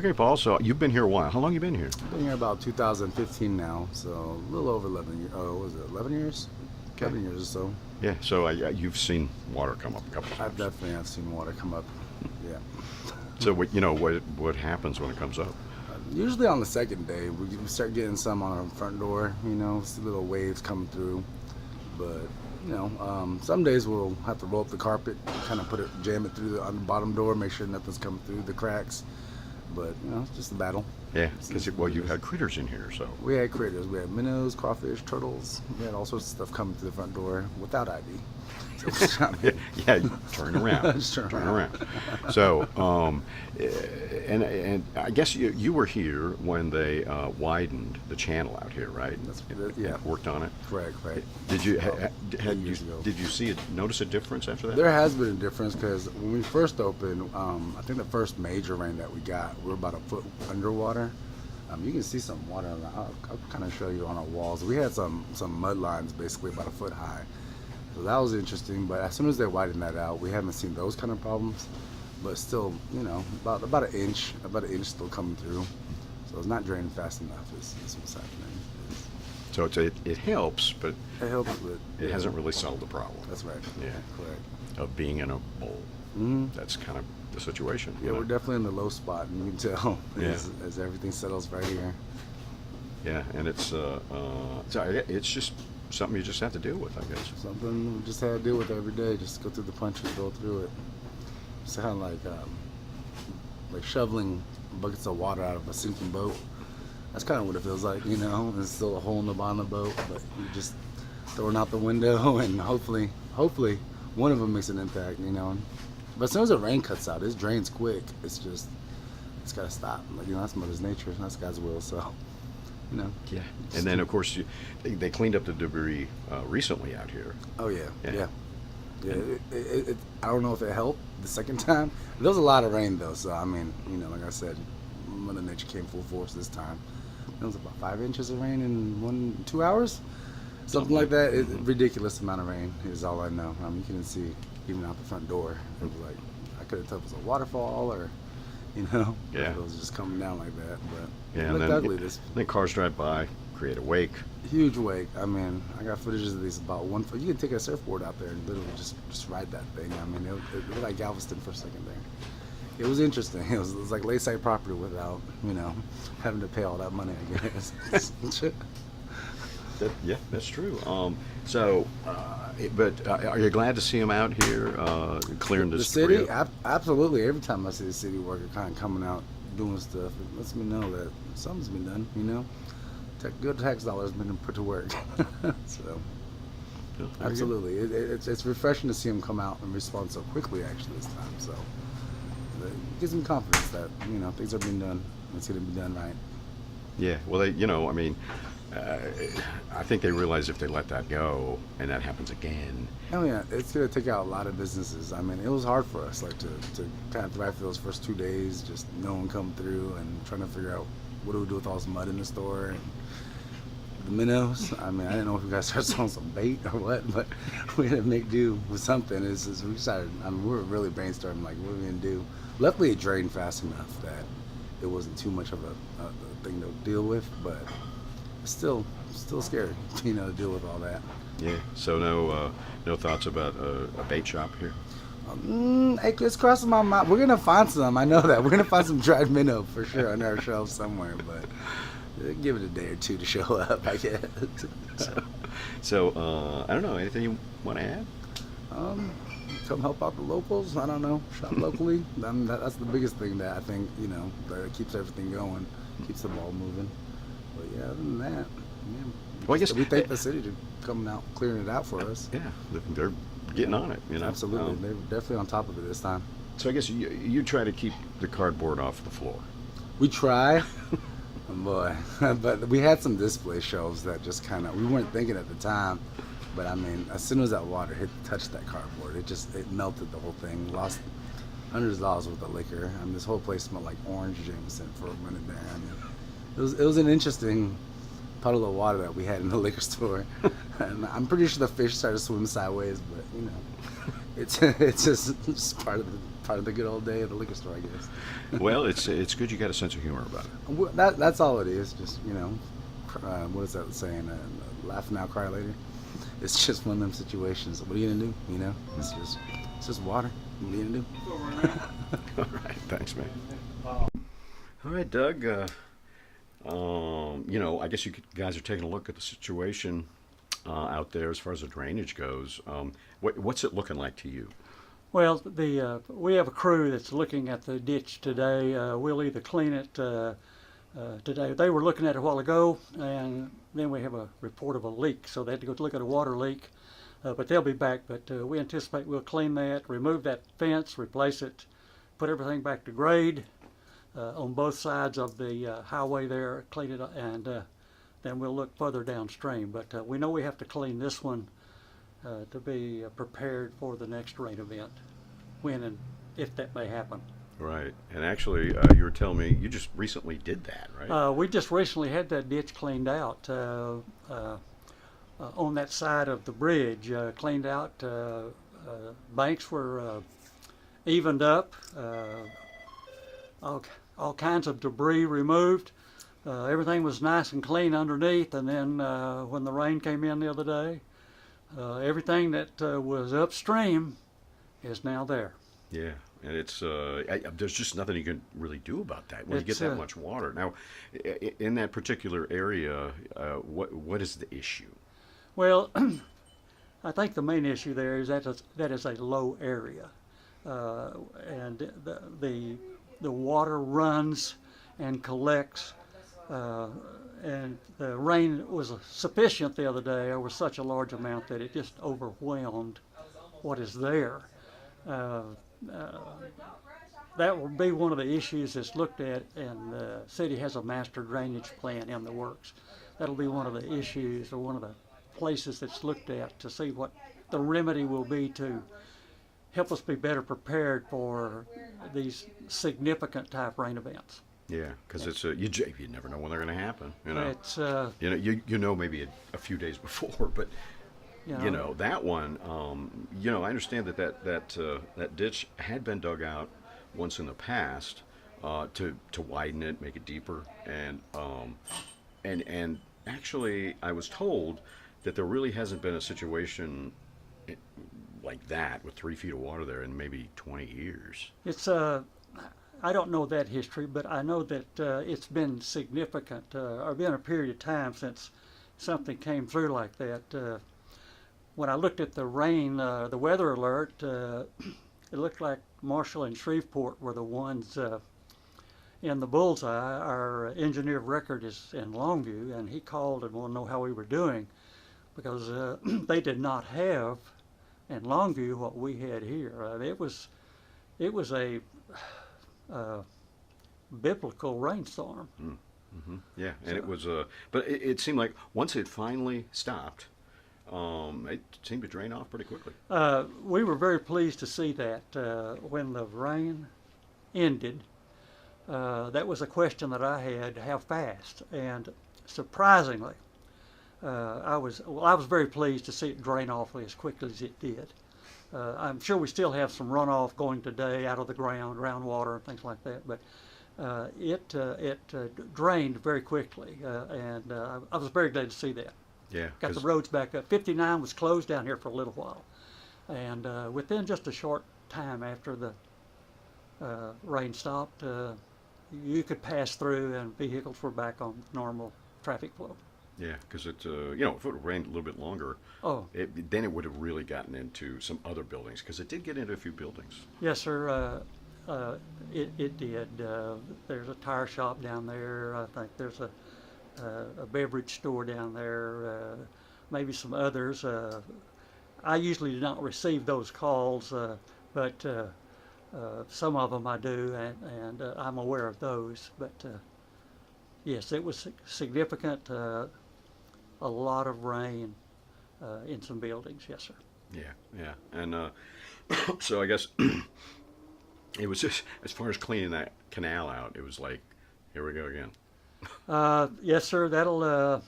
Okay, Paul. So you've been here a while. How long you been here? I've been here about 2015 now, so a little over 11 years. Oh, what was it 11 years? Okay. 11 years or so. Yeah. So you've seen water come up a couple I've times. definitely have seen water come up. Yeah. So what happens when it comes up? Usually on the second day, we start getting some on our front door. See little waves coming through. But some days we'll have to roll up the carpet, kind of jam it through on the bottom door, make sure nothing's coming through the cracks. But it's just a battle. Yeah, because you had critters in here, so. We had critters. We had minnows, crawfish, turtles. We had all sorts of stuff coming through the front door without ID. Yeah, turn around. Just turn around. So, and I guess you were here when they widened the channel out here, right? Yeah. Worked on it. Correct. Did you Years ago. did you notice a difference after that? There has been a difference because when we first opened, I think the first major rain that we got, we were about a foot underwater. You can see some water. I'll kind of show you on our walls. We had some mud lines basically about a foot high. So that was interesting, but as soon as they widened that out, we haven't seen those kind of problems. But still, about an inch still coming through. So it's not draining fast enough. Is what's happening. So it helps, but It helps, but it hasn't really solved the problem. That's right. Yeah. Correct. Of being in a bowl. Mm-hmm. That's kind of the situation. Yeah, we're definitely in the low spot, and you can tell Yeah. as everything settles right here. Yeah, and it's just something you just have to deal with, I guess. Something we just had to deal with every day. Just go through the punches, go through it. It's kind of like shoveling buckets of water out of a sinking boat. That's kind of what it feels like, There's still a hole in the bottom of the boat, but you just throw it out the window, and hopefully, one of them makes an impact, But as soon as the rain cuts out, it drains quick. It's got to stop. That's Mother's Nature. That's God's will. So, Yeah, and then of course they cleaned up the debris recently out here. Oh yeah. Yeah. I don't know if it helped the second time. There was a lot of rain though, so I mean, like I said, Mother Nature came full force this time. It was about 5 inches of rain in 2 hours, something like that. Ridiculous amount of rain is all I know. You couldn't see even out the front door. It was like I couldn't tell if it was a waterfall or, Yeah. it was just coming down like that. But Yeah, it and looked ugly. This then cars drive by, create a wake. huge wake. I mean, I got footage of these about 1 foot. You can take a surfboard out there and literally just ride that thing. I mean, it looked like Galveston for a second there. It was interesting. It was like lakeside property without, having to pay all that money, I guess. Yeah, that's true. But are you glad to see them out here clearing The this city, debris up? absolutely. Every time I see a city worker kind of coming out doing stuff, it lets me know that something's been done, Good tax dollars been put to work. So, Yeah, very good. absolutely. It's refreshing to see them come out and respond so quickly, actually, this time. So, it gives me confidence that, things are being done. It's going to be done right. Yeah, well, I think they realize if they let that go and that happens again. Oh yeah, it's gonna take out a lot of businesses. I mean, it was hard for us, to kind of thrive for those first 2 days, just no one come through and trying to figure out what do we do with all this mud in the store and the minnows. I mean, I didn't know if we got to start selling some bait or what, but we had to make do with something. We started. I mean, we were really brainstorming like, what are we gonna do? Luckily, it drained fast enough that it wasn't too much of a thing to deal with, but it's still scary, to deal with all that. Yeah. So no thoughts about a bait shop here. It's crossing my mind. We're gonna find some. I know that we're gonna find some dried minnow for sure on our shelves somewhere, but give it a day or two to show up, I guess. So I don't know. Anything you want to add? Come help out the locals. I don't know. Shop locally. That's the biggest thing that I think that keeps everything going, keeps the ball moving. But yeah, other than that, yeah. Well, I guess We thank the city to coming out, clearing it out for us. Yeah, they're getting on it. Absolutely, they were definitely on top of it this time. So I guess you try to keep the cardboard off the floor. We try, boy, but we had some display shelves that just we weren't thinking at the time, but I mean, as soon as that water touched that cardboard, it melted the whole thing. Lost hundreds of dollars worth of liquor. I mean, this whole place smelled like orange Jameson for a minute there. I mean, it was an interesting puddle of water that we had in the liquor store, and I'm pretty sure the fish started swimming sideways, but it's just it's part of the good old day at the liquor store, I guess. Well, it's good you got a sense of humor about it. That's all it is. Just what is that saying? Laugh now, cry later. It's just one of them situations. What are you gonna do? It's just water. What are you gonna do? All right, thanks, man. All right, Doug. I guess guys are taking a look at the situation out there as far as the drainage goes. What's it looking like to you? Well, we have a crew that's looking at the ditch today. We'll either clean it today. They were looking at it a while ago, and then we have a report of a leak, so they had to go look at a water leak. But they'll be back. But we anticipate we'll clean that, remove that fence, replace it, put everything back to grade on both sides of the highway there, clean it, and then we'll look further downstream. But we know we have to clean this one to be prepared for the next rain event, when and if that may happen. Right, and actually, you were telling me you just recently did that, right? We just recently had that ditch cleaned out on that side of the bridge, cleaned out. Banks were evened up, all kinds of debris removed. Everything was nice and clean underneath, and then when the rain came in the other day, everything that was upstream is now there. Yeah, and it's there's just nothing you can really do about that when you get It's, that much water. Now, in that particular area, what is the issue? Well, I think the main issue there is that is a low area, and the water runs and collects, and the rain was sufficient the other day over such a large amount that it just overwhelmed what is there. That will be one of the issues that's looked at, and the city has a master drainage plan in the works. That'll be one of the issues, or one of the places that's looked at to see what the remedy will be to help us be better prepared for these significant type rain events. Yeah, because it's you never know when they're going to happen. It's maybe a few days before, but that one. I understand that ditch had been dug out once in the past to widen it, make it deeper, and actually I was told that there really hasn't been a situation like that with 3 feet of water there in maybe 20 years. It's I don't know that history, but I know that it's been significant, or been a period of time since something came through like that. When I looked at the rain, the weather alert, it looked like Marshall and Shreveport were the ones in the bullseye. Our engineer of record is in Longview, and he called and wanted to know how we were doing, because they did not have in Longview what we had here. It was a biblical rainstorm. Mm-hmm. Yeah, and it was but it seemed like once it finally stopped, it seemed to drain off pretty quickly. We were very pleased to see that when the rain ended. That was a question that I had: how fast? And surprisingly, I was very pleased to see it drain off as quickly as it did. I'm sure we still have some runoff going today out of the groundwater and things like that, but it drained very quickly, and I was very glad to see that. Yeah, got the roads back up. 59 was closed down here for a little while, and within just a short time after the rain stopped, you could pass through, and vehicles were back on normal traffic flow. Yeah, because if it would have rained a little bit longer, then it would have really gotten into some other buildings, because it did get into a few buildings. Yes, sir. It did. There's a tire shop down there. I think there's a beverage store down there. Maybe some others. I usually do not receive those calls, but some of them I do, and I'm aware of those. But yes, it was significant. A lot of rain in some buildings. Yes, sir. Yeah, and so I guess it was just, as far as cleaning that canal out, it was like, here we go again. Yes, sir. That'll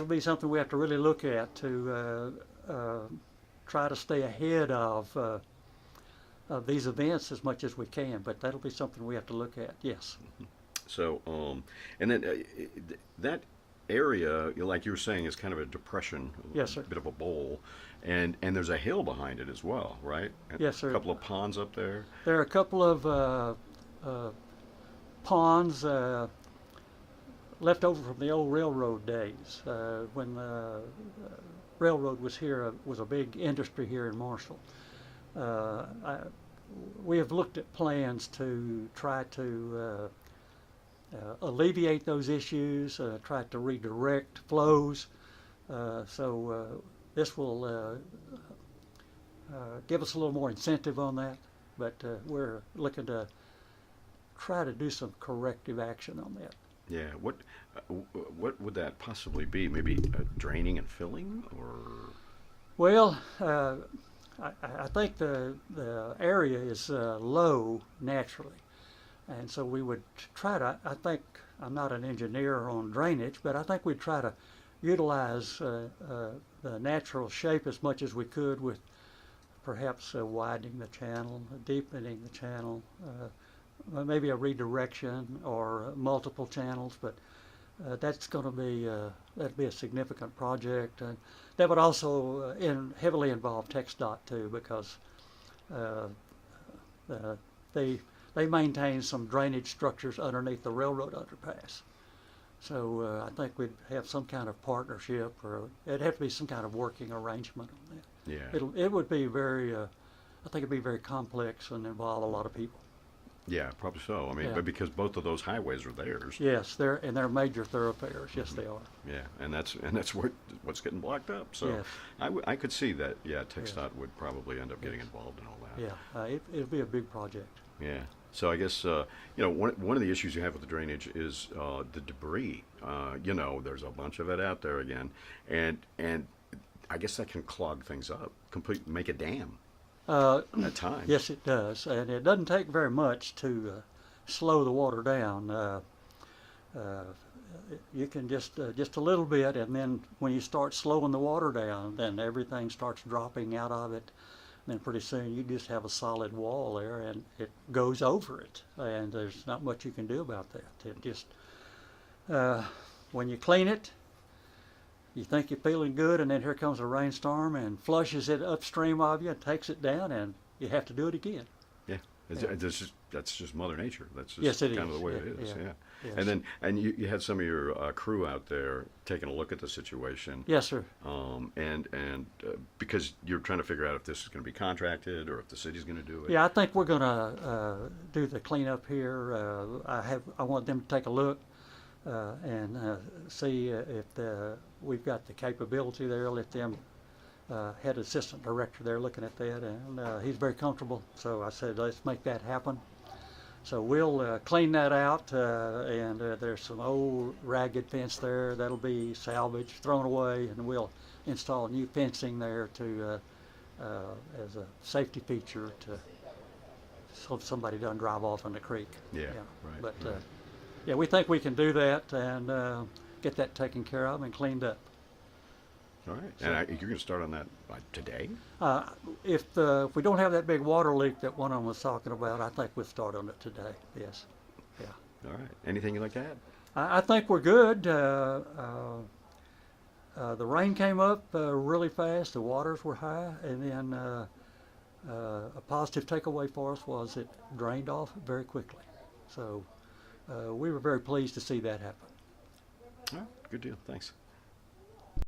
be something we have to really look at to try to stay ahead of these events as much as we can. But that'll be something we have to look at. Yes. So, and then that area, like you were saying, is kind of a depression, Yes, sir. a bit of a bowl, and there's a hill behind it as well, right? Yes, sir. A couple of ponds up there. There are a couple of ponds left over from the old railroad days when the railroad was here. Was a big industry here in Marshall. We have looked at plans to try to alleviate those issues, try to redirect flows. So this will give us a little more incentive on that, but we're looking to try to do some corrective action on that. Yeah. What would that possibly be? Maybe draining and filling, or? Well, I think the area is low naturally, and so we would try to, I think, I'm not an engineer on drainage, but I think we'd try to utilize the natural shape as much as we could with perhaps widening the channel, deepening the channel, maybe a redirection or multiple channels, but that's going to be that'd be a significant project, and that would also heavily involve TxDOT too, because they maintain some drainage structures underneath the railroad underpass. So I think we'd have some kind of partnership, or it'd have to be some kind of working arrangement on that. Yeah. It would be very, I think it'd be very complex and involve a lot of people. Yeah, probably so. I mean, Yeah. but because both of those highways are theirs. Yes, they're major thoroughfares. Yes, they are. Yeah, and that's what's getting blocked up. So Yes. I could see that. Yeah, TxDOT would probably end up getting involved in all that. Yeah, it'll be a big project. Yeah. So I guess one of the issues you have with the drainage is the debris. There's a bunch of it out there again, and I guess that can clog things up, make a dam at times. Yes, it does, and it doesn't take very much to slow the water down. You can just a little bit, and then when you start slowing the water down, then everything starts dropping out of it. Then pretty soon you just have a solid wall there, and it goes over it, and there's not much you can do about that. It just when you clean it, you think you're feeling good, and then here comes a rainstorm and flushes it upstream of you and takes it down, and you have to do it again. Yeah. That's just Mother Nature. That's just Yes, it kind is. of the way Yeah, it is. yeah. Yeah. Yes. And you had some of your crew out there taking a look at the situation. Yes, sir. And because you're trying to figure out if this is going to be contracted or if the city's going to do it. Yeah, I think we're going to do the cleanup here. I want them to take a look and see if we've got the capability there. Let them head assistant director there looking at that, and he's very comfortable. So I said, let's make that happen. So we'll clean that out, and there's some old ragged fence there that'll be salvaged, thrown away, and we'll install new fencing there to as a safety feature so somebody doesn't drive off in the creek. Yeah, right, But right. yeah, we think we can do that and get that taken care of and cleaned up. All right. And you're going to start on that today? If we don't have that big water leak that one of them was talking about, I think we'll start on it today. Yes. Yeah. All right. Anything you'd like to add? I think we're good. The rain came up really fast. The waters were high, and then a positive takeaway for us was it drained off very quickly. So we were very pleased to see that happen. All right. Good deal. Thanks.